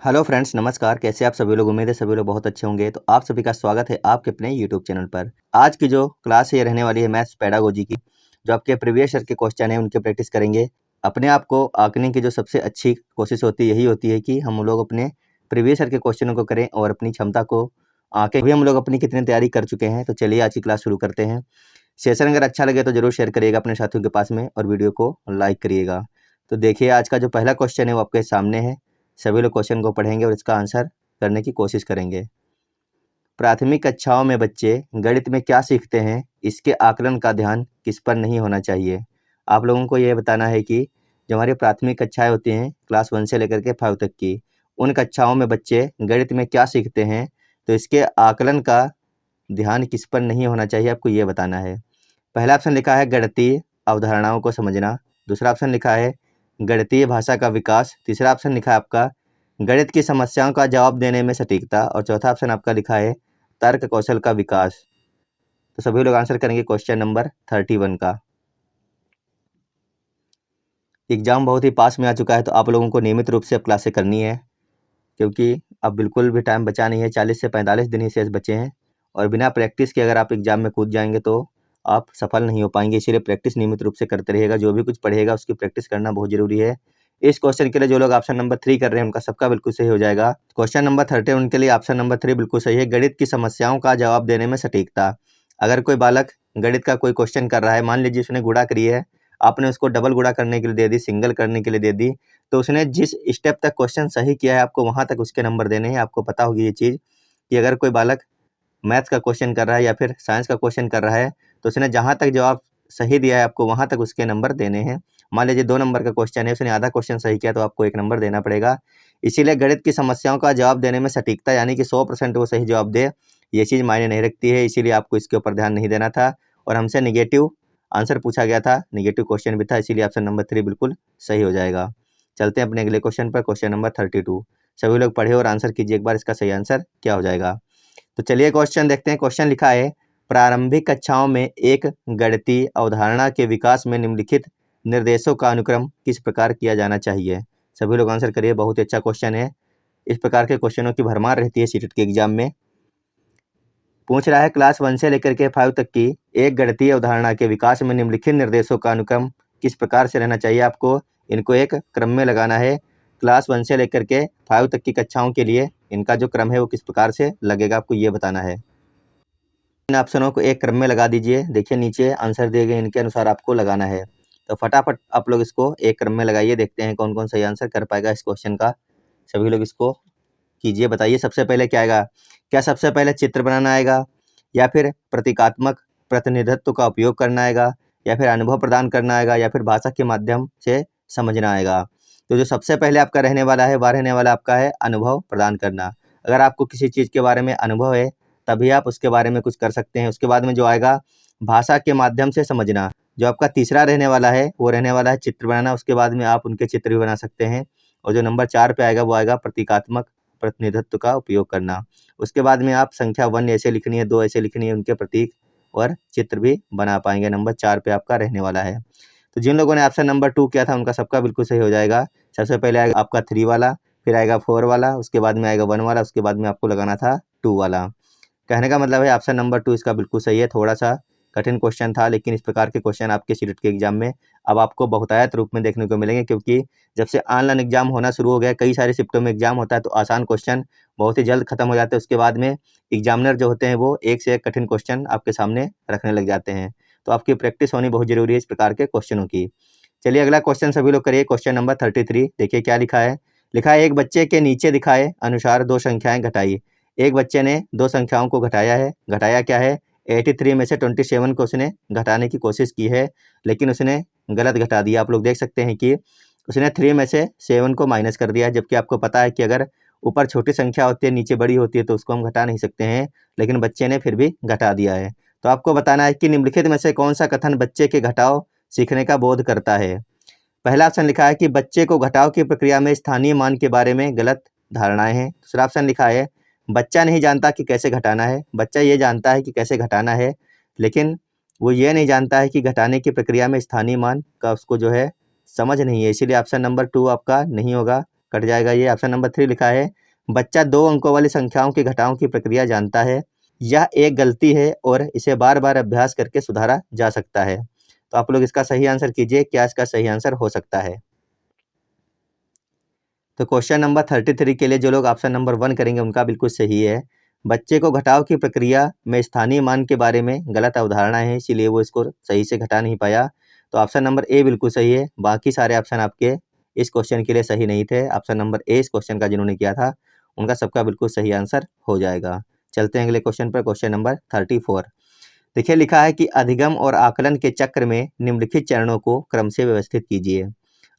Hello friends, नमस्कार। कैसे आप सभी लोग? उम्मीद है सभी लोग बहुत अच्छे होंगे। तो आप सभी का स्वागत है आपके अपने यूट्यूब चैनल पर। आज की जो क्लास है ये रहने वाली है मैथ्स पेडागोजी की। जो आपके प्रीवियस ईयर के क्वेश्चन है उनके प्रैक्टिस करेंगे। अपने आप को आंकने की जो सबसे अच्छी कोशिश होती है यही होती है कि हम लोग अपने प्रीवियस ईयर के क्वेश्चनों को करें और अपनी क्षमता को आंकें। अभी हम लोग अपनी कितनी तैयारी कर चुके हैं। तो चलिए आज की क्लास शुरू करते हैं। सेशन अगर अच्छा लगे तो जरूर शेयर करिएगा अपने साथियों के पास में और वीडियो को लाइक करिएगा। तो देखिए आज का जो पहला क्वेश्चन है वो आपके सामने है। सभी लोग क्वेश्चन को पढ़ेंगे और इसका आंसर करने की कोशिश करेंगे। प्राथमिक कक्षाओं में बच्चे गणित में क्या सीखते हैं, इसके आकलन का ध्यान किस पर नहीं होना चाहिए। आप लोगों को यह बताना है कि जो हमारी प्राथमिक कक्षाएं होती हैं क्लास 1 से लेकर के 5 तक की, उन कक्षाओं में बच्चे गणित में क्या सीखते हैं, तो इसके आकलन का ध्यान किस पर नहीं होना चाहिए आपको ये बताना है। पहला ऑप्शन लिखा है गणितीय अवधारणाओं को समझना। दूसरा ऑप्शन लिखा है गणितीय भाषा का विकास। तीसरा ऑप्शन लिखा है आपका गणित की समस्याओं का जवाब देने में सटीकता। और चौथा ऑप्शन आपका लिखा है तर्क कौशल का विकास। तो सभी लोग आंसर करेंगे क्वेश्चन नंबर 31 का। एग्जाम बहुत ही पास में आ चुका है तो आप लोगों को नियमित रूप से अब क्लासें करनी है, क्योंकि अब बिल्कुल भी टाइम बचा नहीं है। 40 से 45 दिन ही शेष बचे हैं और बिना प्रैक्टिस के अगर आप एग्जाम में कूद जाएंगे तो आप सफल नहीं हो पाएंगे। इसीलिए प्रैक्टिस नियमित रूप से करते रहिएगा। जो भी कुछ पढ़ेगा उसकी प्रैक्टिस करना बहुत जरूरी है। इस क्वेश्चन के लिए जो लोग ऑप्शन नंबर 3 कर रहे हैं उनका सबका बिल्कुल सही हो जाएगा। क्वेश्चन नंबर 30 उनके लिए ऑप्शन नंबर 3 बिल्कुल सही है। गणित की समस्याओं का जवाब देने में सटीकता। अगर कोई बालक गणित का कोई क्वेश्चन कर रहा है, मान लीजिए उसने गुणा करी है, आपने उसको डबल गुणा करने के लिए दे दी, सिंगल करने के लिए दे दी, तो उसने जिस स्टेप तक क्वेश्चन सही किया है आपको वहां तक उसके नंबर देने हैं। आपको पता होगी ये चीज़ कि अगर कोई बालक मैथ्स का क्वेश्चन कर रहा है या फिर साइंस का क्वेश्चन कर रहा है तो उसने जहां तक जवाब सही दिया है आपको वहां तक उसके नंबर देने हैं। मान लीजिए 2 नंबर का क्वेश्चन है, उसने आधा क्वेश्चन सही किया तो आपको 1 नंबर देना पड़ेगा। इसीलिए गणित की समस्याओं का जवाब देने में सटीकता यानी कि 100% वो सही जवाब दे, ये चीज़ मायने नहीं रखती है। इसीलिए आपको इसके ऊपर ध्यान नहीं देना था और हमसे निगेटिव आंसर पूछा गया था, निगेटिव क्वेश्चन भी था, इसीलिए ऑप्शन नंबर 3 बिल्कुल सही हो जाएगा। चलते हैं अपने अगले क्वेश्चन पर, क्वेश्चन नंबर 32। सभी लोग पढ़े और आंसर कीजिए एक बार, इसका सही आंसर क्या हो जाएगा। तो चलिए क्वेश्चन देखते हैं। क्वेश्चन लिखा है प्रारंभिक कक्षाओं में एक गणितीय अवधारणा के विकास में निम्नलिखित निर्देशों का अनुक्रम किस प्रकार किया जाना चाहिए। सभी लोग आंसर करिए, बहुत ही अच्छा क्वेश्चन है। इस प्रकार के क्वेश्चनों की भरमार रहती है सीटेट के एग्जाम में। पूछ रहा है क्लास 1 से लेकर के 5 तक की एक गणितीय अवधारणा के विकास में निम्नलिखित निर्देशों का अनुक्रम किस प्रकार से रहना चाहिए। आपको इनको एक क्रम में लगाना है। क्लास 1 से लेकर के 5 तक की कक्षाओं के लिए इनका जो क्रम है वो किस प्रकार से लगेगा आपको ये बताना है। इन ऑप्शनों को एक क्रम में लगा दीजिए। देखिए नीचे आंसर दिए गए, इनके अनुसार आपको लगाना है। तो फटाफट आप लोग इसको एक क्रम में लगाइए, देखते हैं कौन कौन सही आंसर कर पाएगा इस क्वेश्चन का। सभी लोग इसको कीजिए, बताइए सबसे पहले क्या आएगा। क्या सबसे पहले चित्र बनाना आएगा, या फिर प्रतीकात्मक प्रतिनिधित्व का उपयोग करना आएगा, या फिर अनुभव प्रदान करना आएगा, या फिर भाषा के माध्यम से समझना आएगा। तो जो सबसे पहले आपका रहने वाला है वह रहने वाला आपका है अनुभव प्रदान करना। अगर आपको किसी चीज़ के बारे में अनुभव है तभी आप उसके बारे में कुछ कर सकते हैं। उसके बाद में जो आएगा भाषा के माध्यम से समझना। जो आपका तीसरा रहने वाला है वो रहने वाला है चित्र बनाना। उसके बाद में आप उनके चित्र भी बना सकते हैं। और जो नंबर 4 पे आएगा वो आएगा प्रतीकात्मक प्रतिनिधित्व का उपयोग करना। उसके बाद में आप संख्या 1 ऐसे लिखनी है, 2 ऐसे लिखनी है, उनके प्रतीक और चित्र भी बना पाएंगे। नंबर 4 पे आपका रहने वाला है। तो जिन लोगों ने ऑप्शन नंबर 2 किया था उनका सबका बिल्कुल सही हो जाएगा। सबसे पहले आएगा आपका 3 वाला, फिर आएगा 4 वाला, उसके बाद में आएगा 1 वाला, उसके बाद में आपको लगाना था 2 वाला। कहने का मतलब है ऑप्शन नंबर 2 इसका बिल्कुल सही है। थोड़ा सा कठिन क्वेश्चन था, लेकिन इस प्रकार के क्वेश्चन आपके सीटेट के एग्जाम में अब आपको बहुतायत रूप में देखने को मिलेंगे, क्योंकि जब से ऑनलाइन एग्जाम होना शुरू हो गया, कई सारे शिफ्टों में एग्जाम होता है तो आसान क्वेश्चन बहुत ही जल्द खत्म हो जाते हैं। उसके बाद में एग्जामिनर जो होते हैं वो एक से एक कठिन क्वेश्चन आपके सामने रखने लग जाते हैं। तो आपकी प्रैक्टिस होनी बहुत जरूरी है इस प्रकार के क्वेश्चनों की। चलिए अगला क्वेश्चन सभी लोग करिए। क्वेश्चन नंबर 33 देखिए क्या लिखा है। लिखा है एक बच्चे के नीचे दिखाए अनुसार दो संख्याएं घटाई। एक बच्चे ने दो संख्याओं को घटाया है। घटाया क्या है, 83 में से 27 को उसने घटाने की कोशिश की है, लेकिन उसने गलत घटा दिया। आप लोग देख सकते हैं कि उसने 3 में से 7 को माइनस कर दिया है, जबकि आपको पता है कि अगर ऊपर छोटी संख्या होती है नीचे बड़ी होती है तो उसको हम घटा नहीं सकते हैं, लेकिन बच्चे ने फिर भी घटा दिया है। तो आपको बताना है कि निम्नलिखित में से कौन सा कथन बच्चे के घटाव सीखने का बोध करता है। पहला ऑप्शन लिखा है कि बच्चे को घटाव की प्रक्रिया में स्थानीय मान के बारे में गलत धारणाएं हैं। दूसरा ऑप्शन लिखा है बच्चा नहीं जानता कि कैसे घटाना है। बच्चा ये जानता है कि कैसे घटाना है, लेकिन वो ये नहीं जानता है कि घटाने की प्रक्रिया में स्थानीय मान का उसको जो है समझ नहीं है। इसीलिए ऑप्शन नंबर 2 आपका नहीं होगा, कट जाएगा ये। ऑप्शन नंबर 3 लिखा है बच्चा 2 अंकों वाली संख्याओं की घटाओं की प्रक्रिया जानता है, यह एक गलती है और इसे बार-बार अभ्यास करके सुधारा जा सकता है। तो आप लोग इसका सही आंसर कीजिए, क्या इसका सही आंसर हो सकता है? तो क्वेश्चन नंबर 33 के लिए जो लोग ऑप्शन नंबर 1 करेंगे उनका बिल्कुल सही है। बच्चे को घटाव की प्रक्रिया में स्थानीय मान के बारे में गलत अवधारणा है, इसीलिए वो इसको सही से घटा नहीं पाया। तो ऑप्शन नंबर ए बिल्कुल सही है, बाकी सारे ऑप्शन आपके इस क्वेश्चन के लिए सही नहीं थे। ऑप्शन नंबर ए इस क्वेश्चन का जिन्होंने किया था उनका सबका बिल्कुल सही आंसर हो जाएगा। चलते हैं अगले क्वेश्चन पर, क्वेश्चन नंबर 34। देखिए लिखा है कि अधिगम और आकलन के चक्र में निम्नलिखित चरणों को क्रम से व्यवस्थित कीजिए।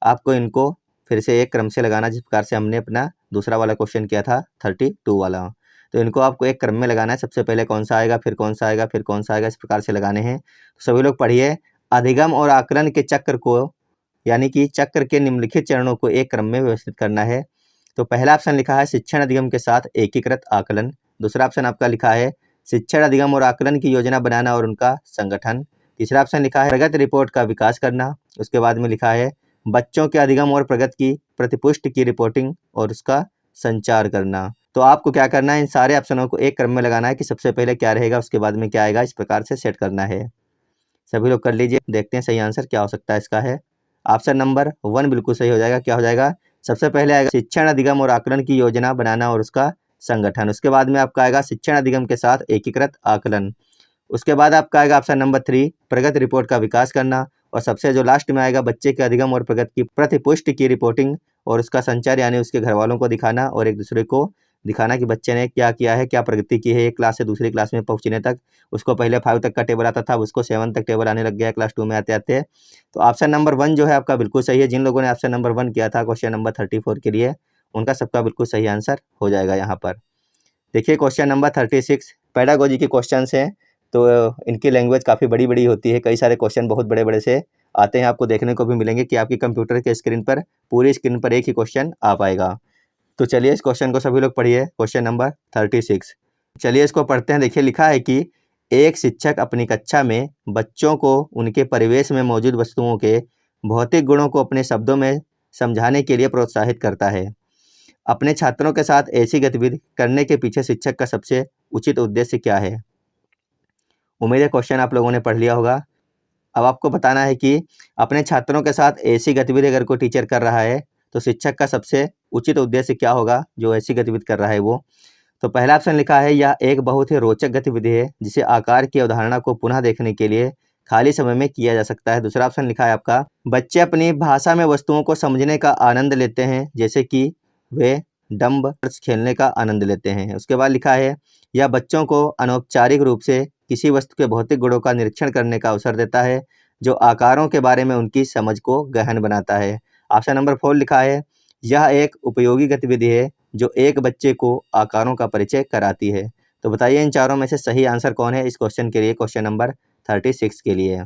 आपको इनको फिर से एक क्रम से लगाना, जिस प्रकार से हमने अपना दूसरा वाला क्वेश्चन किया था 32 वाला। तो इनको आपको एक क्रम में लगाना है, सबसे पहले कौन सा आएगा, फिर कौन सा आएगा, फिर कौन सा आएगा, इस प्रकार से लगाने हैं। तो सभी लोग पढ़िए, अधिगम और आकलन के चक्र को यानी कि चक्र के निम्नलिखित चरणों को एक क्रम में व्यवस्थित करना है। तो पहला ऑप्शन लिखा है शिक्षण अधिगम के साथ एकीकृत आकलन। दूसरा ऑप्शन आपका लिखा है शिक्षण अधिगम और आकलन की योजना बनाना और उनका संगठन। तीसरा ऑप्शन लिखा है प्रगति रिपोर्ट का विकास करना। उसके बाद में लिखा है बच्चों के अधिगम और प्रगति की प्रतिपुष्टि की रिपोर्टिंग और उसका संचार करना। तो आपको क्या करना है, इन सारे ऑप्शनों को एक क्रम में लगाना है कि सबसे पहले क्या रहेगा, उसके बाद में क्या आएगा, इस प्रकार से सेट करना है। सभी लोग कर लीजिए, देखते हैं सही आंसर क्या हो सकता है इसका है। ऑप्शन नंबर 1 बिल्कुल सही हो जाएगा। क्या हो जाएगा, सबसे पहले आएगा शिक्षण अधिगम और आकलन की योजना बनाना और उसका संगठन। उसके बाद में आपका आएगा शिक्षण अधिगम के साथ एकीकृत आकलन। उसके बाद आपका आएगा ऑप्शन नंबर 3 प्रगति रिपोर्ट का विकास करना। और सबसे जो लास्ट में आएगा बच्चे के अधिगम और प्रगति की प्रतिपुष्टि की रिपोर्टिंग और उसका संचार, यानी उसके घर वालों को दिखाना और एक दूसरे को दिखाना कि बच्चे ने क्या किया है, क्या प्रगति की है एक क्लास से दूसरी क्लास में पहुंचने तक। उसको पहले 5 तक का टेबल आता था, उसको 7 तक टेबल आने लग गया क्लास 2 में आते आते। तो ऑप्शन नंबर 1 जो है आपका बिल्कुल सही है। जिन लोगों ने ऑप्शन नंबर 1 किया था क्वेश्चन नंबर 34 के लिए, उनका सबका बिल्कुल सही आंसर हो जाएगा यहाँ पर। देखिए क्वेश्चन नंबर 36 पेडागोजी के क्वेश्चन हैं। तो इनकी लैंग्वेज काफ़ी बड़ी बड़ी होती है, कई सारे क्वेश्चन बहुत बड़े बड़े से आते हैं, आपको देखने को भी मिलेंगे कि आपकी कंप्यूटर के स्क्रीन पर, पूरी स्क्रीन पर एक ही क्वेश्चन आ पाएगा। तो चलिए इस क्वेश्चन को सभी लोग पढ़िए, क्वेश्चन नंबर 36। चलिए इसको पढ़ते हैं। देखिए लिखा है कि एक शिक्षक अपनी कक्षा में बच्चों को उनके परिवेश में मौजूद वस्तुओं के भौतिक गुणों को अपने शब्दों में समझाने के लिए प्रोत्साहित करता है। अपने छात्रों के साथ ऐसी गतिविधि करने के पीछे शिक्षक का सबसे उचित उद्देश्य क्या है? उम्मीद है क्वेश्चन आप लोगों ने पढ़ लिया होगा। अब आपको बताना है कि अपने छात्रों के साथ ऐसी गतिविधि अगर कोई टीचर कर रहा है तो शिक्षक का सबसे उचित उद्देश्य क्या होगा जो ऐसी गतिविधि कर रहा है वो। तो पहला ऑप्शन लिखा है यह एक बहुत ही रोचक गतिविधि है जिसे आकार की अवधारणा को पुनः देखने के लिए खाली समय में किया जा सकता है। दूसरा ऑप्शन लिखा है आपका बच्चे अपनी भाषा में वस्तुओं को समझने का आनंद लेते हैं, जैसे कि वे डम्ब खेलने का आनंद लेते हैं। उसके बाद लिखा है यह बच्चों को अनौपचारिक रूप से किसी वस्तु के भौतिक गुणों का निरीक्षण करने का अवसर देता है, जो आकारों के बारे में उनकी समझ को गहन बनाता है। ऑप्शन नंबर 4 लिखा है यह एक उपयोगी गतिविधि है जो एक बच्चे को आकारों का परिचय कराती है। तो बताइए इन चारों में से सही आंसर कौन है इस क्वेश्चन के लिए, क्वेश्चन नंबर 36 के लिए।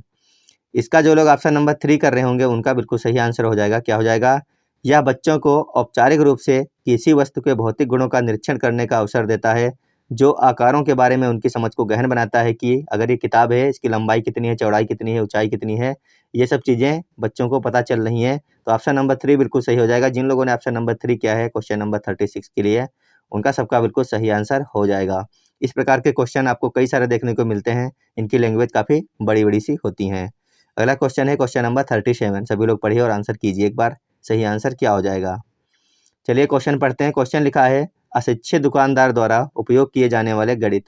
इसका जो लोग ऑप्शन नंबर 3 कर रहे होंगे उनका बिल्कुल सही आंसर हो जाएगा। क्या हो जाएगा, यह बच्चों को औपचारिक रूप से किसी वस्तु के भौतिक गुणों का निरीक्षण करने का अवसर देता है, जो आकारों के बारे में उनकी समझ को गहन बनाता है कि अगर ये किताब है इसकी लंबाई कितनी है, चौड़ाई कितनी है, ऊंचाई कितनी है, ये सब चीज़ें बच्चों को पता चल रही हैं। तो ऑप्शन नंबर 3 बिल्कुल सही हो जाएगा। जिन लोगों ने ऑप्शन नंबर 3 किया है क्वेश्चन नंबर 36 के लिए, उनका सबका बिल्कुल सही आंसर हो जाएगा। इस प्रकार के क्वेश्चन आपको कई सारे देखने को मिलते हैं, इनकी लैंग्वेज काफ़ी बड़ी बड़ी सी होती हैं। अगला क्वेश्चन है क्वेश्चन नंबर 37। सभी लोग पढ़िए और आंसर कीजिए एक बार, सही आंसर क्या हो जाएगा। चलिए क्वेश्चन पढ़ते हैं। क्वेश्चन लिखा है अशिक्षित दुकानदार द्वारा उपयोग किए जाने वाले गणित।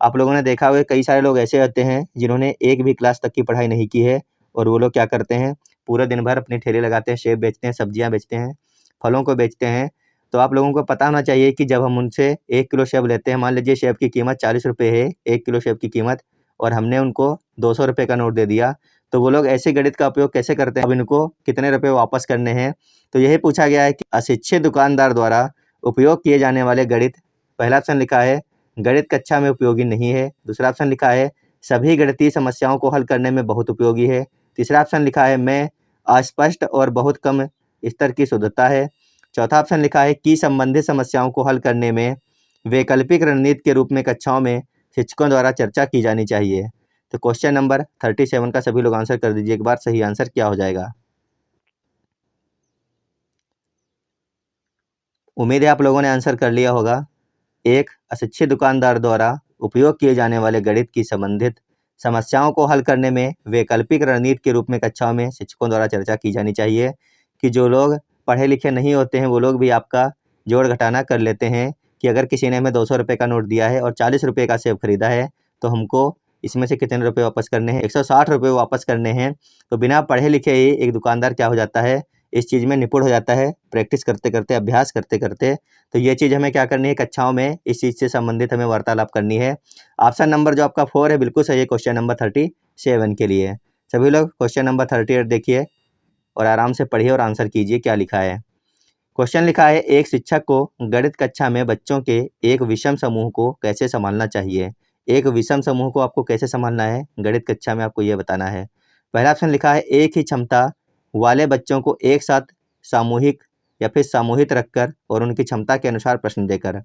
आप लोगों ने देखा होगा कई सारे लोग ऐसे होते हैं जिन्होंने एक भी क्लास तक की पढ़ाई नहीं की है और वो लोग क्या करते हैं, पूरे दिन भर अपनी ठेले लगाते हैं, सेब बेचते हैं, सब्जियां बेचते हैं, फलों को बेचते हैं। तो आप लोगों को पता होना चाहिए कि जब हम उनसे 1 किलो सेब लेते हैं, मान लीजिए सेब की कीमत 40 रुपये है, 1 किलो सेब की कीमत, और हमने उनको 200 रुपये का नोट दे दिया, तो वो लोग ऐसे गणित का उपयोग कैसे करते हैं, अब इनको कितने रुपये वापस करने हैं। तो यही पूछा गया है कि अशिक्षित दुकानदार द्वारा उपयोग किए जाने वाले गणित। पहला ऑप्शन लिखा है गणित कक्षा में उपयोगी नहीं है। दूसरा ऑप्शन लिखा है सभी गणितीय समस्याओं को हल करने में बहुत उपयोगी है। तीसरा ऑप्शन लिखा है में अस्पष्ट और बहुत कम स्तर की शुद्धता है। चौथा ऑप्शन लिखा है कि संबंधित समस्याओं को हल करने में वैकल्पिक रणनीति के रूप में कक्षाओं में शिक्षकों द्वारा चर्चा की जानी चाहिए। तो क्वेश्चन नंबर 37 का सभी लोग आंसर कर दीजिए एक बार, सही आंसर क्या हो जाएगा। उम्मीद है आप लोगों ने आंसर कर लिया होगा। एक अशिक्षित दुकानदार द्वारा उपयोग किए जाने वाले गणित की संबंधित समस्याओं को हल करने में वैकल्पिक रणनीति के रूप में कक्षाओं में शिक्षकों द्वारा चर्चा की जानी चाहिए कि जो लोग पढ़े लिखे नहीं होते हैं वो लोग भी आपका जोड़ घटाना कर लेते हैं कि अगर किसी ने हमें 200 रुपये का नोट दिया है और 40 रुपये का सेब खरीदा है तो हमको इसमें से कितने रुपये वापस करने हैं, 160 रुपये वापस करने हैं। तो बिना पढ़े लिखे ही एक दुकानदार क्या हो जाता है, इस चीज़ में निपुण हो जाता है, प्रैक्टिस करते करते, अभ्यास करते करते। तो ये चीज़ हमें क्या करनी है, कक्षाओं में इस चीज़ से संबंधित हमें वार्तालाप करनी है। ऑप्शन नंबर जो आपका 4 है बिल्कुल सही है क्वेश्चन नंबर 37 के लिए। सभी लोग क्वेश्चन नंबर 38 देखिए और आराम से पढ़िए और आंसर कीजिए क्या लिखा है। क्वेश्चन लिखा है, एक शिक्षक को गणित कक्षा में बच्चों के एक विषम समूह को कैसे संभालना चाहिए। एक विषम समूह को आपको कैसे संभालना है गणित कक्षा में, आपको ये बताना है। पहला ऑप्शन लिखा है, एक ही क्षमता वाले बच्चों को एक साथ सामूहिक या फिर सामूहिक रखकर और उनकी क्षमता के अनुसार प्रश्न देकर।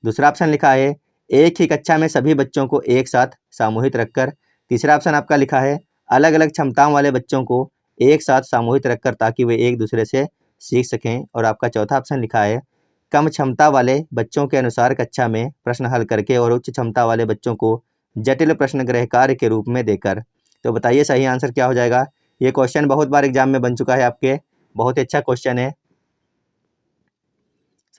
दूसरा ऑप्शन लिखा है, एक ही कक्षा में सभी बच्चों को एक साथ सामूहिक रखकर। तीसरा ऑप्शन आपका लिखा है, अलग अलग क्षमताओं वाले बच्चों को एक साथ सामूहिक रखकर ताकि वे एक दूसरे से सीख सकें। और आपका चौथा ऑप्शन लिखा है, कम क्षमता वाले बच्चों के अनुसार कक्षा में प्रश्न हल करके और उच्च क्षमता वाले बच्चों को जटिल प्रश्न गृह कार्य के रूप में देकर। तो बताइए सही आंसर क्या हो जाएगा। ये क्वेश्चन बहुत बार एग्जाम में बन चुका है आपके, बहुत ही अच्छा क्वेश्चन है।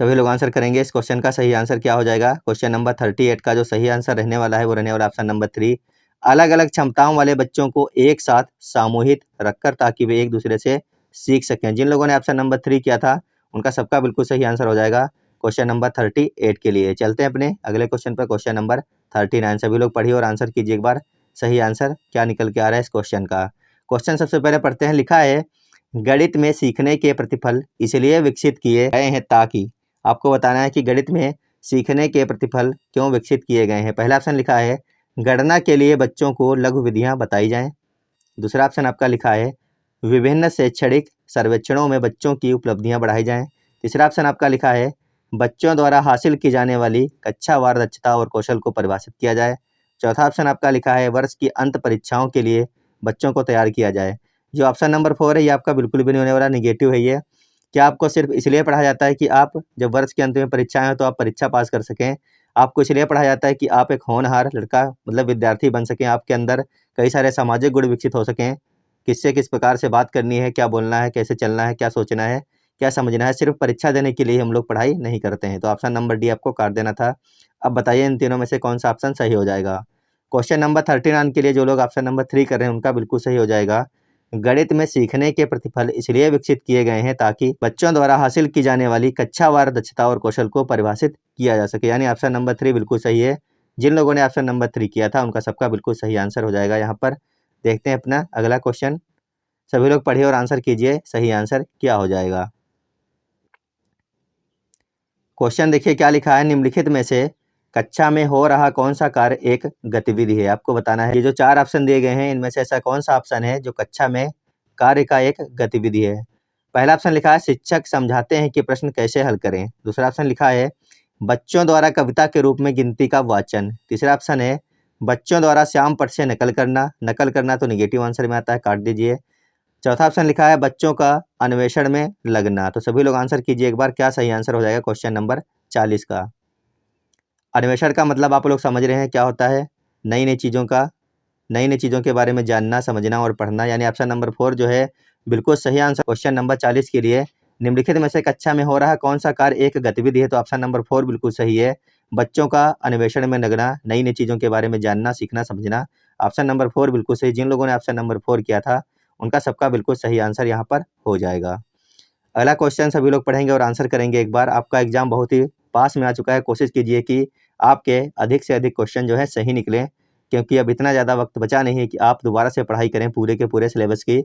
सभी लोग आंसर करेंगे। इस क्वेश्चन का सही आंसर क्या हो जाएगा। क्वेश्चन नंबर 38 का जो सही आंसर रहने वाला है वो रहने वाला ऑप्शन नंबर 3, अलग अलग क्षमताओं वाले बच्चों को एक साथ सामूहिक रखकर ताकि वे एक दूसरे से सीख सकें। जिन लोगों ने ऑप्शन नंबर 3 किया था उनका सबका बिल्कुल सही आंसर हो जाएगा क्वेश्चन नंबर 38 के लिए। चलते हैं अपने अगले क्वेश्चन पर, क्वेश्चन नंबर 39। सभी लोग पढ़िए और आंसर कीजिए एक बार, सही आंसर क्या निकल के आ रहा है इस क्वेश्चन का। क्वेश्चन सबसे पहले पढ़ते हैं। लिखा है, गणित में सीखने के प्रतिफल इसलिए विकसित किए गए हैं ताकि। आपको बताना है कि गणित में सीखने के प्रतिफल क्यों विकसित किए गए हैं। पहला ऑप्शन लिखा है, गणना के लिए बच्चों को लघु विधियां बताई जाएं। दूसरा ऑप्शन आपका लिखा है, विभिन्न शैक्षणिक सर्वेक्षणों में बच्चों की उपलब्धियां बढ़ाई जाएं। तीसरा ऑप्शन आपका लिखा है, बच्चों द्वारा हासिल की जाने वाली कक्षावार दक्षता और कौशल को परिभाषित किया जाए। चौथा ऑप्शन आपका लिखा है, वर्ष की अंत परीक्षाओं के लिए बच्चों को तैयार किया जाए। जो ऑप्शन नंबर 4 है ये आपका बिल्कुल भी नहीं होने वाला, निगेटिव है ये। क्या आपको सिर्फ इसलिए पढ़ाया जाता है कि आप जब वर्ष के अंत में परीक्षाएं हो तो आप परीक्षा पास कर सकें। आपको इसलिए पढ़ाया जाता है कि आप एक होनहार लड़का मतलब विद्यार्थी बन सकें, आपके अंदर कई सारे सामाजिक गुण विकसित हो सकें, किससे किस प्रकार से बात करनी है, क्या बोलना है, कैसे चलना है, क्या सोचना है, क्या समझना है। सिर्फ परीक्षा देने के लिए हम लोग पढ़ाई नहीं करते हैं। तो ऑप्शन नंबर डी आपको काट देना था। अब बताइए इन तीनों में से कौन सा ऑप्शन सही हो जाएगा। क्वेश्चन नंबर 39 के लिए जो लोग ऑप्शन नंबर 3 कर रहे हैं उनका बिल्कुल सही हो जाएगा। गणित में सीखने के प्रतिफल इसलिए विकसित किए गए हैं ताकि बच्चों द्वारा हासिल की जाने वाली कक्षावार दक्षता और कौशल को परिभाषित किया जा सके। यानी ऑप्शन नंबर 3 बिल्कुल सही है। जिन लोगों ने ऑप्शन नंबर 3 किया था उनका सबका बिल्कुल सही आंसर हो जाएगा। यहाँ पर देखते हैं अपना अगला क्वेश्चन। सभी लोग पढ़िए और आंसर कीजिए, सही आंसर क्या हो जाएगा। क्वेश्चन देखिए क्या लिखा है, निम्नलिखित में से कक्षा में हो रहा कौन सा कार्य एक गतिविधि है। आपको बताना है ये जो 4 ऑप्शन दिए गए हैं इनमें से ऐसा कौन सा ऑप्शन है जो कक्षा में कार्य का एक गतिविधि है। पहला ऑप्शन लिखा है, शिक्षक समझाते हैं कि प्रश्न कैसे हल करें। दूसरा ऑप्शन लिखा है, बच्चों द्वारा कविता के रूप में गिनती का वाचन। तीसरा ऑप्शन है, बच्चों द्वारा श्याम पट से नकल करना। नकल करना तो निगेटिव आंसर में आता है, काट दीजिए। चौथा ऑप्शन लिखा है, बच्चों का अन्वेषण में लगना। तो सभी लोग आंसर कीजिए एक बार, क्या सही आंसर हो जाएगा क्वेश्चन नंबर 40 का। अन्वेषण का मतलब आप लोग समझ रहे हैं क्या होता है, नई नई चीज़ों के बारे में जानना, समझना और पढ़ना। यानी ऑप्शन नंबर 4 जो है बिल्कुल सही आंसर क्वेश्चन नंबर 40 के लिए। निम्नलिखित में से कक्षा में हो रहा कौन सा कार्य एक गतिविधि है। तो ऑप्शन नंबर 4 बिल्कुल सही है, बच्चों का अन्वेषण में लगना, नई नई चीज़ों के बारे में जानना, सीखना, समझना। ऑप्शन नंबर 4 बिल्कुल सही। जिन लोगों ने ऑप्शन नंबर 4 किया था उनका सबका बिल्कुल सही आंसर यहाँ पर हो जाएगा। अगला क्वेश्चन सभी लोग पढ़ेंगे और आंसर करेंगे एक बार। आपका एग्जाम बहुत ही पास में आ चुका है, कोशिश कीजिए कि आपके अधिक से अधिक क्वेश्चन जो है सही निकलें, क्योंकि अब इतना ज़्यादा वक्त बचा नहीं है कि आप दोबारा से पढ़ाई करें पूरे के पूरे सिलेबस की।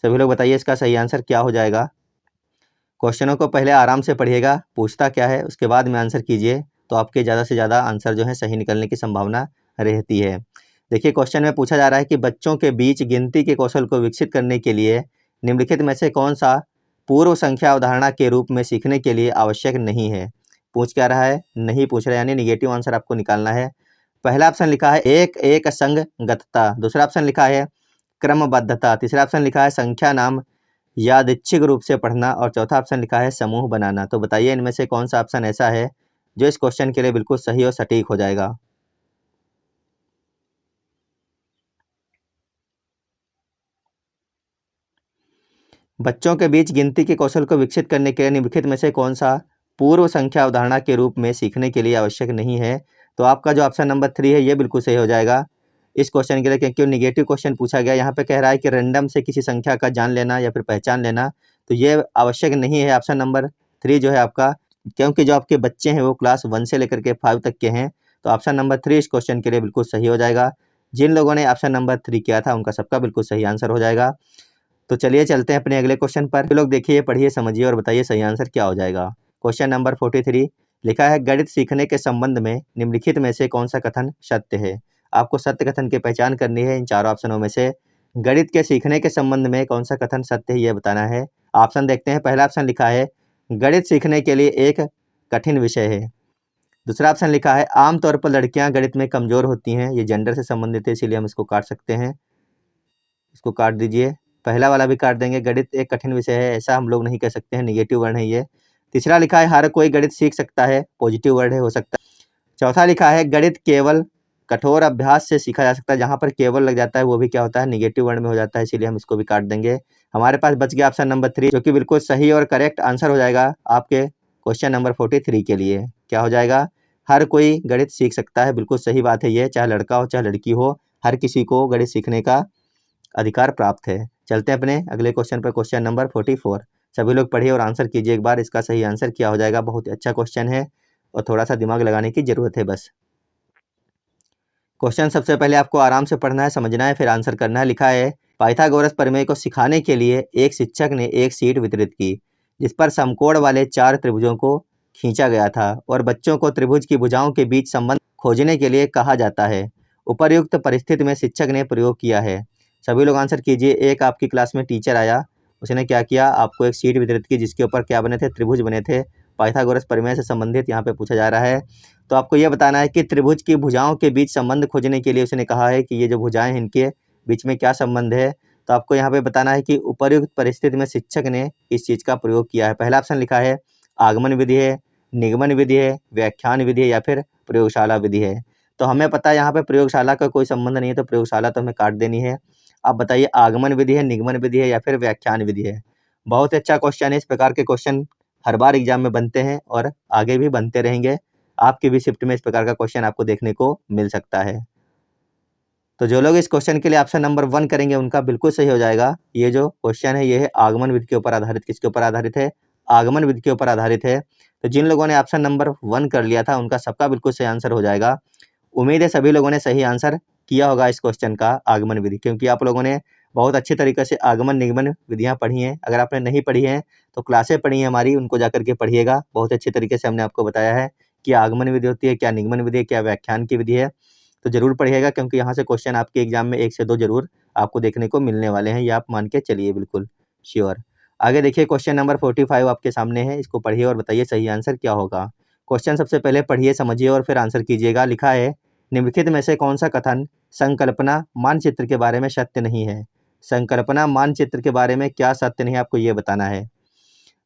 सभी लोग बताइए इसका सही आंसर क्या हो जाएगा। क्वेश्चनों को पहले आराम से पढ़िएगा, पूछता क्या है उसके बाद में आंसर कीजिए, तो आपके ज़्यादा से ज़्यादा आंसर जो है सही निकलने की संभावना रहती है। देखिए क्वेश्चन में पूछा जा रहा है कि बच्चों के बीच गिनती के कौशल को विकसित करने के लिए निम्नलिखित में से कौन सा पूर्व संख्या अवधारणा के रूप में सीखने के लिए आवश्यक नहीं है। पूछ क्या रहा है, नहीं पूछ रहा है, यानी निगेटिव आंसर आपको निकालना है। पहला ऑप्शन लिखा है एक एक संगतता। दूसरा ऑप्शन लिखा है क्रमबद्धता। तीसरा ऑप्शन लिखा है संख्या नाम यादृच्छिक रूप से पढ़ना और चौथा ऑप्शन लिखा है समूह बनाना। तो बताइए इनमें से कौन सा ऑप्शन ऐसा है जो इस क्वेश्चन के लिए बिल्कुल सही और सटीक हो जाएगा। बच्चों के बीच गिनती के कौशल को विकसित करने के लिए निम्नलिखित में से कौन सा पूर्व संख्या अवधारणा के रूप में सीखने के लिए आवश्यक नहीं है। तो आपका जो ऑप्शन नंबर 3 है ये बिल्कुल सही हो जाएगा इस क्वेश्चन के लिए, क्योंकि निगेटिव क्वेश्चन पूछा गया। यहाँ पे कह रहा है कि रैंडम से किसी संख्या का जान लेना या फिर पहचान लेना, तो ये आवश्यक नहीं है ऑप्शन नंबर 3 जो है आपका, क्योंकि जो आपके बच्चे हैं वो क्लास 1 से लेकर के 5 तक के हैं। तो ऑप्शन नंबर 3 इस क्वेश्चन के लिए बिल्कुल सही हो जाएगा। जिन लोगों ने ऑप्शन नंबर 3 किया था उनका सबका बिल्कुल सही आंसर हो जाएगा। तो चलिए चलते हैं अपने अगले क्वेश्चन पर। लोग देखिए, पढ़िए, समझिए और बताइए सही आंसर क्या हो जाएगा। क्वेश्चन नंबर 43 लिखा है, गणित सीखने के संबंध में निम्नलिखित में से कौन सा कथन सत्य है। आपको सत्य कथन की पहचान करनी है। इन चारों ऑप्शनों में से गणित के सीखने के संबंध में कौन सा कथन सत्य है यह बताना है। ऑप्शन देखते हैं। पहला ऑप्शन लिखा है, गणित सीखने के लिए एक कठिन विषय है। दूसरा ऑप्शन लिखा है, आमतौर पर लड़कियां गणित में कमजोर होती हैं। ये जेंडर से संबंधित है, इसीलिए हम इसको काट सकते हैं। इसको काट दीजिए। पहला वाला भी काट देंगे। गणित एक कठिन विषय है, ऐसा हम लोग नहीं कह सकते हैं, निगेटिव वर्ड है ये। तीसरा लिखा है, हर कोई गणित सीख सकता है, पॉजिटिव वर्ड है, हो सकता है। चौथा लिखा है, गणित केवल कठोर अभ्यास से सीखा जा सकता है। जहाँ पर केवल लग जाता है वो भी क्या होता है, निगेटिव वर्ड में हो जाता है, इसीलिए हम इसको भी काट देंगे। हमारे पास बच गया ऑप्शन नंबर 3, जो कि बिल्कुल सही और करेक्ट आंसर हो जाएगा आपके क्वेश्चन नंबर 43 के लिए। क्या हो जाएगा, हर कोई गणित सीख सकता है। बिल्कुल सही बात है ये, चाहे लड़का हो चाहे लड़की हो, हर किसी को गणित सीखने का अधिकार प्राप्त है। चलते हैं अपने अगले क्वेश्चन पर, क्वेश्चन नंबर 44। सभी लोग पढ़िए और आंसर कीजिए एक बार, इसका सही आंसर क्या हो जाएगा। बहुत ही अच्छा क्वेश्चन है और थोड़ा सा दिमाग लगाने की जरूरत है बस। क्वेश्चन सबसे पहले आपको आराम से पढ़ना है, समझना है, फिर आंसर करना है। लिखा है, पाइथागोरस प्रमेय को सिखाने के लिए एक शिक्षक ने एक शीट वितरित की जिस पर समकोण वाले 4 त्रिभुजों को खींचा गया था और बच्चों को त्रिभुज की भुजाओं के बीच संबंध खोजने के लिए कहा जाता है। उपर्युक्त परिस्थिति में शिक्षक ने प्रयोग किया है। सभी लोग आंसर कीजिए। एक आपकी क्लास में टीचर आया, उसने क्या किया, आपको एक शीट वितरित की जिसके ऊपर क्या बने थे, त्रिभुज बने थे। पाइथागोरस प्रमेय से संबंधित यहाँ पे पूछा जा रहा है। तो आपको यह बताना है कि त्रिभुज की भुजाओं के बीच संबंध खोजने के लिए उसने कहा है कि ये जो भुजाएं हैं इनके बीच में क्या संबंध है। तो आपको यहाँ पे बताना है कि उपर्युक्त परिस्थिति में शिक्षक ने इस चीज़ का प्रयोग किया है। पहला ऑप्शन लिखा है, आगमन विधि है, निगमन विधि है, व्याख्यान विधि है या फिर प्रयोगशाला विधि है। तो हमें पता है यहाँ पे प्रयोगशाला का कोई संबंध नहीं है, तो प्रयोगशाला तो हमें काट देनी है। आप बताइए, आगमन विधि है, निगमन विधि है या फिर व्याख्यान विधि है। बहुत ही अच्छा क्वेश्चन है। इस प्रकार के क्वेश्चन हर बार एग्जाम में बनते हैं और आगे भी बनते रहेंगे। आपकी भी शिफ्ट में इस प्रकार का क्वेश्चन आपको देखने को मिल सकता है। तो जो लोग इस क्वेश्चन के लिए ऑप्शन नंबर 1 करेंगे उनका बिल्कुल सही हो जाएगा। ये जो क्वेश्चन है ये है आगमन विधि के ऊपर आधारित। किसके ऊपर आधारित है, आगमन विधि के ऊपर आधारित है। तो जिन लोगों ने ऑप्शन नंबर 1 कर लिया था उनका सबका बिल्कुल सही आंसर हो जाएगा। उम्मीद है सभी लोगों ने सही आंसर किया होगा इस क्वेश्चन का, आगमन विधि, क्योंकि आप लोगों ने बहुत अच्छे तरीके से आगमन निगमन विधियां पढ़ी हैं। अगर आपने नहीं पढ़ी हैं तो क्लासें पढ़ी हैं हमारी, उनको जाकर के पढ़िएगा। बहुत अच्छे तरीके से हमने आपको बताया है कि आगमन विधि होती है क्या, निगमन विधि है क्या, व्याख्यान की विधि है। तो जरूर पढ़िएगा, क्योंकि यहाँ से क्वेश्चन आपके एग्जाम में 1 से 2 जरूर आपको देखने को मिलने वाले हैं, ये आप मान के चलिए बिल्कुल श्योर। आगे देखिए, क्वेश्चन नंबर 45 आपके सामने है, इसको पढ़िए और बताइए सही आंसर क्या होगा। क्वेश्चन सबसे पहले पढ़िए, समझिए और फिर आंसर कीजिएगा। लिखा है, निम्नलिखित में से कौन सा कथन संकल्पना मानचित्र के बारे में सत्य नहीं है। संकल्पना मानचित्र के बारे में क्या सत्य नहीं है, आपको ये बताना है।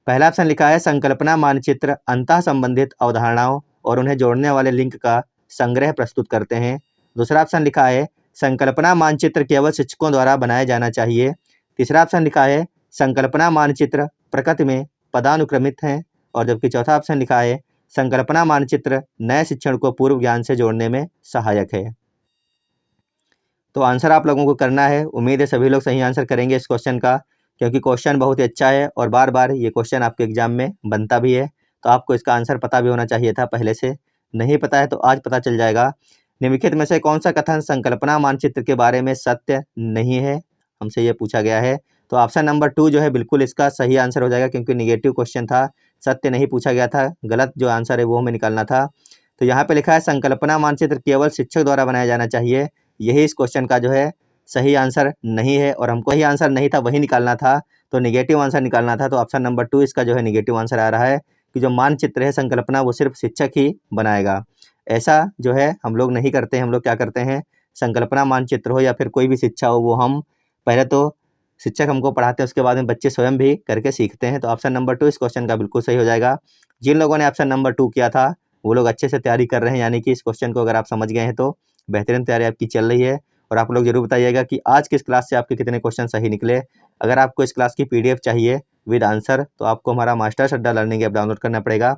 पहला ऑप्शन लिखा है, संकल्पना मानचित्र अंतः संबंधित अवधारणाओं और उन्हें जोड़ने वाले लिंक का संग्रह प्रस्तुत करते हैं। दूसरा ऑप्शन लिखा है, संकल्पना मानचित्र केवल शिक्षकों द्वारा बनाया जाना चाहिए। तीसरा ऑप्शन लिखा है, संकल्पना मानचित्र प्रकृति में पदानुक्रमित हैं। और जबकि चौथा ऑप्शन लिखा है, संकल्पना मानचित्र नए शिक्षण को पूर्व ज्ञान से जोड़ने में सहायक है। तो आंसर आप लोगों को करना है। उम्मीद है सभी लोग सही आंसर करेंगे इस क्वेश्चन का, क्योंकि क्वेश्चन बहुत ही अच्छा है और बार बार ये क्वेश्चन आपके एग्जाम में बनता भी है। तो आपको इसका आंसर पता भी होना चाहिए था पहले से, नहीं पता है तो आज पता चल जाएगा। निम्नलिखित में से कौन सा कथन संकल्पना मानचित्र के बारे में सत्य नहीं है, हमसे ये पूछा गया है। तो ऑप्शन नंबर 2 जो है बिल्कुल इसका सही आंसर हो जाएगा, क्योंकि निगेटिव क्वेश्चन था, सत्य नहीं पूछा गया था, गलत जो आंसर है वो हमें निकालना था। तो यहाँ पे लिखा है, संकल्पना मानचित्र केवल शिक्षक द्वारा बनाया जाना चाहिए। यही इस क्वेश्चन का जो है सही आंसर नहीं है और हमको ही आंसर नहीं था वही निकालना था, तो नेगेटिव आंसर निकालना था। तो ऑप्शन नंबर 2 इसका जो है नेगेटिव आंसर आ रहा है कि जो मानचित्र है संकल्पना वो सिर्फ शिक्षक ही बनाएगा। ऐसा जो है हम लोग नहीं करते हैं। हम लोग क्या करते हैं, संकल्पना मानचित्र हो या फिर कोई भी शिक्षा हो वो हम पहले तो शिक्षक हमको पढ़ाते हैं, उसके बाद में बच्चे स्वयं भी करके सीखते हैं। तो ऑप्शन नंबर 2 इस क्वेश्चन का बिल्कुल सही हो जाएगा। जिन लोगों ने ऑप्शन नंबर 2 किया था, वो लोग अच्छे से तैयारी कर रहे हैं, यानी कि इस क्वेश्चन को अगर आप समझ गए हैं तो बेहतरीन तैयारी आपकी चल रही है। और आप लोग ज़रूर बताइएगा कि आज की इस क्लास से आपके कितने क्वेश्चन सही निकले। अगर आपको इस क्लास की PDF चाहिए विद आंसर, तो आपको हमारा मास्टर्स अड्डा लर्निंग ऐप डाउनलोड करना पड़ेगा,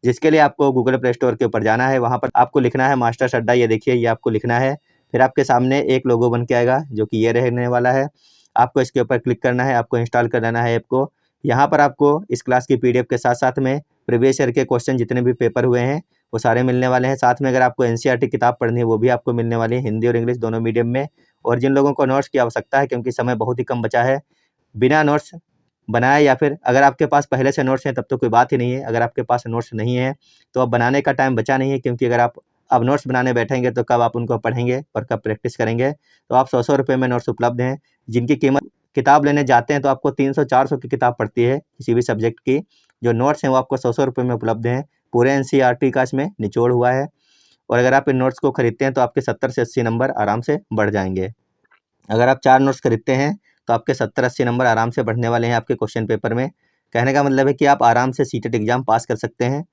जिसके लिए आपको गूगल प्ले स्टोर के ऊपर जाना है। वहाँ पर आपको लिखना है मास्टर्स अड्डा, ये देखिए ये आपको लिखना है। फिर आपके सामने एक लोगो बन के आएगा, जो कि ये रहने वाला है। आपको इसके ऊपर क्लिक करना है, आपको इंस्टॉल कर लेना है ऐप को। यहाँ पर आपको इस क्लास की PDF के साथ-साथ में प्रीवियस ईयर के क्वेश्चन जितने भी पेपर हुए हैं, वो सारे मिलने वाले हैं। साथ में अगर आपको NCERT किताब पढ़नी है, वो भी आपको मिलने वाली है, हिंदी और इंग्लिश दोनों मीडियम में। और जिन लोगों को नोट्स की आवश्यकता है, क्योंकि समय बहुत ही कम बचा है, बिना नोट्स बनाए या फिर अगर आपके पास पहले से नोट्स हैं तब तो कोई बात ही नहीं है। अगर आपके पास नोट्स नहीं है तो अब बनाने का टाइम बचा नहीं है, क्योंकि अगर आप अब नोट्स बनाने बैठेंगे तो कब आप उनको पढ़ेंगे और कब प्रैक्टिस करेंगे। तो आप 100-100 रुपये में नोट्स उपलब्ध हैं, जिनकी कीमत किताब लेने जाते हैं तो आपको 300-400 की किताब पड़ती है किसी भी सब्जेक्ट की। जो नोट्स हैं वो आपको 100-100 रुपये में उपलब्ध हैं। पूरे NCERT का इसमें निचोड़ हुआ है। और अगर आप इन नोट्स को खरीदते हैं तो आपके 70 से 80 नंबर आराम से बढ़ जाएंगे। अगर आप 4 नोट्स खरीदते हैं तो आपके 70-80 नंबर आराम से बढ़ने वाले हैं आपके क्वेश्चन पेपर में। कहने का मतलब है कि आप आराम से सीटेट एग्जाम पास कर सकते हैं।